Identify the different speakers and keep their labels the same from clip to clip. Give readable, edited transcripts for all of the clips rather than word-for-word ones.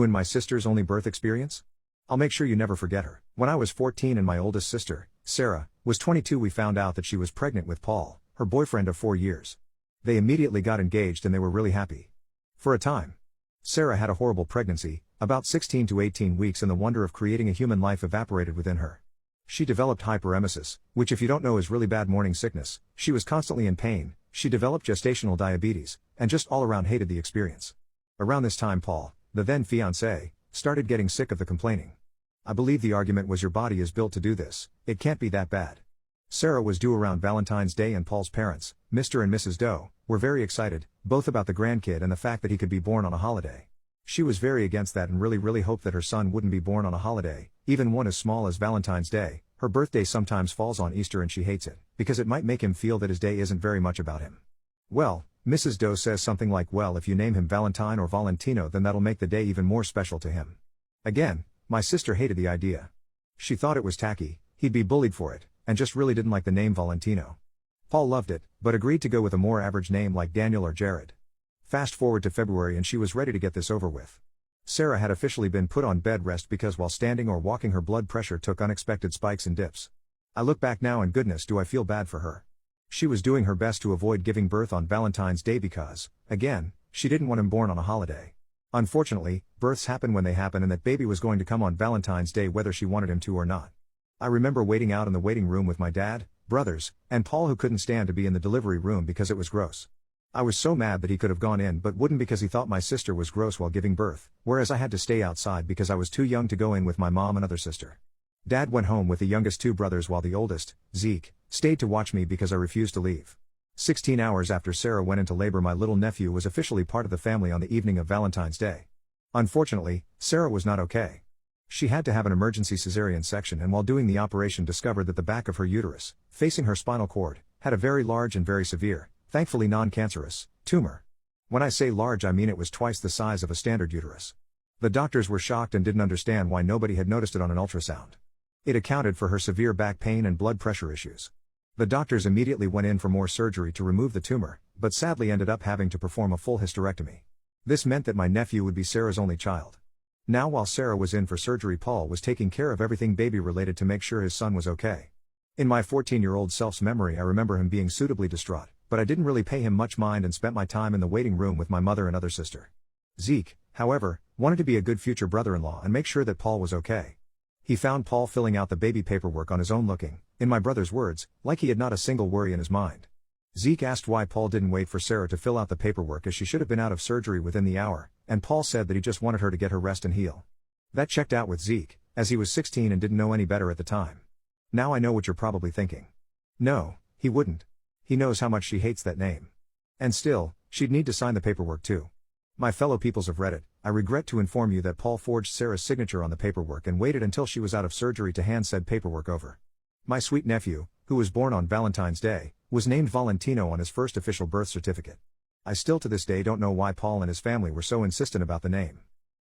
Speaker 1: Ruin my sister's only birth experience? I'll make sure you never forget her. When I was 14 and my oldest sister, Sarah, was 22, we found out that she was pregnant with Paul, her boyfriend of 4 years. They immediately got engaged and they were really happy. For a time. Sarah had a horrible pregnancy, about 16 to 18 weeks, and the wonder of creating a human life evaporated within her. She developed hyperemesis, which if you don't know is really bad morning sickness. She was constantly in pain, she developed gestational diabetes, and just all around hated the experience. Around this time Paul, the then fiancé, started getting sick of the complaining. I believe the argument was, your body is built to do this, it can't be that bad. Sarah was due around Valentine's Day and Paul's parents, Mr. and Mrs. Doe, were very excited, both about the grandkid and the fact that he could be born on a holiday. She was very against that and really hoped that her son wouldn't be born on a holiday, even one as small as Valentine's Day. Her birthday sometimes falls on Easter and she hates it, because it might make him feel that his day isn't very much about him. Well, Mrs. Doe says something like, well, if you name him Valentine or Valentino then that'll make the day even more special to him. Again, my sister hated the idea. She thought it was tacky, he'd be bullied for it, and just really didn't like the name Valentino. Paul loved it, but agreed to go with a more average name like Daniel or Jared. Fast forward to February and she was ready to get this over with. Sarah had officially been put on bed rest because while standing or walking her blood pressure took unexpected spikes and dips. I look back now and goodness do I feel bad for her. She was doing her best to avoid giving birth on Valentine's Day because, again, she didn't want him born on a holiday. Unfortunately, births happen when they happen and that baby was going to come on Valentine's Day whether she wanted him to or not. I remember waiting out in the waiting room with my dad, brothers, and Paul, who couldn't stand to be in the delivery room because it was gross. I was so mad that he could have gone in but wouldn't because he thought my sister was gross while giving birth, whereas I had to stay outside because I was too young to go in with my mom and other sister. Dad went home with the youngest 2 brothers while the oldest, Zeke, stayed to watch me because I refused to leave. 16 hours after Sarah went into labor, my little nephew was officially part of the family on the evening of Valentine's Day. Unfortunately, Sarah was not okay. She had to have an emergency cesarean section and while doing the operation discovered that the back of her uterus, facing her spinal cord, had a very large and very severe, thankfully non-cancerous, tumor. When I say large I mean it was twice the size of a standard uterus. The doctors were shocked and didn't understand why nobody had noticed it on an ultrasound. It accounted for her severe back pain and blood pressure issues. The doctors immediately went in for more surgery to remove the tumor, but sadly ended up having to perform a full hysterectomy. This meant that my nephew would be Sarah's only child. Now while Sarah was in for surgery, Paul was taking care of everything baby related to make sure his son was okay. In my 14-year-old self's memory I remember him being suitably distraught, but I didn't really pay him much mind and spent my time in the waiting room with my mother and other sister. Zeke, however, wanted to be a good future brother-in-law and make sure that Paul was okay. He found Paul filling out the baby paperwork on his own looking, in my brother's words, like he had not a single worry in his mind. Zeke asked why Paul didn't wait for Sarah to fill out the paperwork as she should have been out of surgery within the hour, and Paul said that he just wanted her to get her rest and heal. That checked out with Zeke, as he was 16 and didn't know any better at the time. Now I know what you're probably thinking. No, he wouldn't. He knows how much she hates that name. And still, she'd need to sign the paperwork too. My fellow peoples of Reddit, I regret to inform you that Paul forged Sarah's signature on the paperwork and waited until she was out of surgery to hand said paperwork over. My sweet nephew, who was born on Valentine's Day, was named Valentino on his first official birth certificate. I still to this day don't know why Paul and his family were so insistent about the name.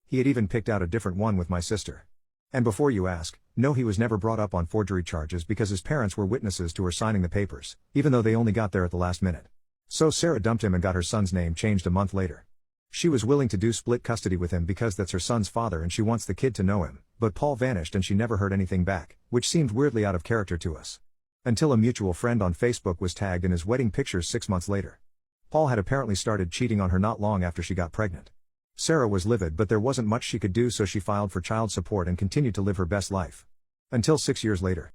Speaker 1: He had even picked out a different one with my sister. And before you ask, no, he was never brought up on forgery charges because his parents were witnesses to her signing the papers, even though they only got there at the last minute. So Sarah dumped him and got her son's name changed a month later. She was willing to do split custody with him because that's her son's father and she wants the kid to know him, but Paul vanished and she never heard anything back, which seemed weirdly out of character to us. Until a mutual friend on Facebook was tagged in his wedding pictures 6 months later. Paul had apparently started cheating on her not long after she got pregnant. Sarah was livid but there wasn't much she could do, so she filed for child support and continued to live her best life. Until 6 years later.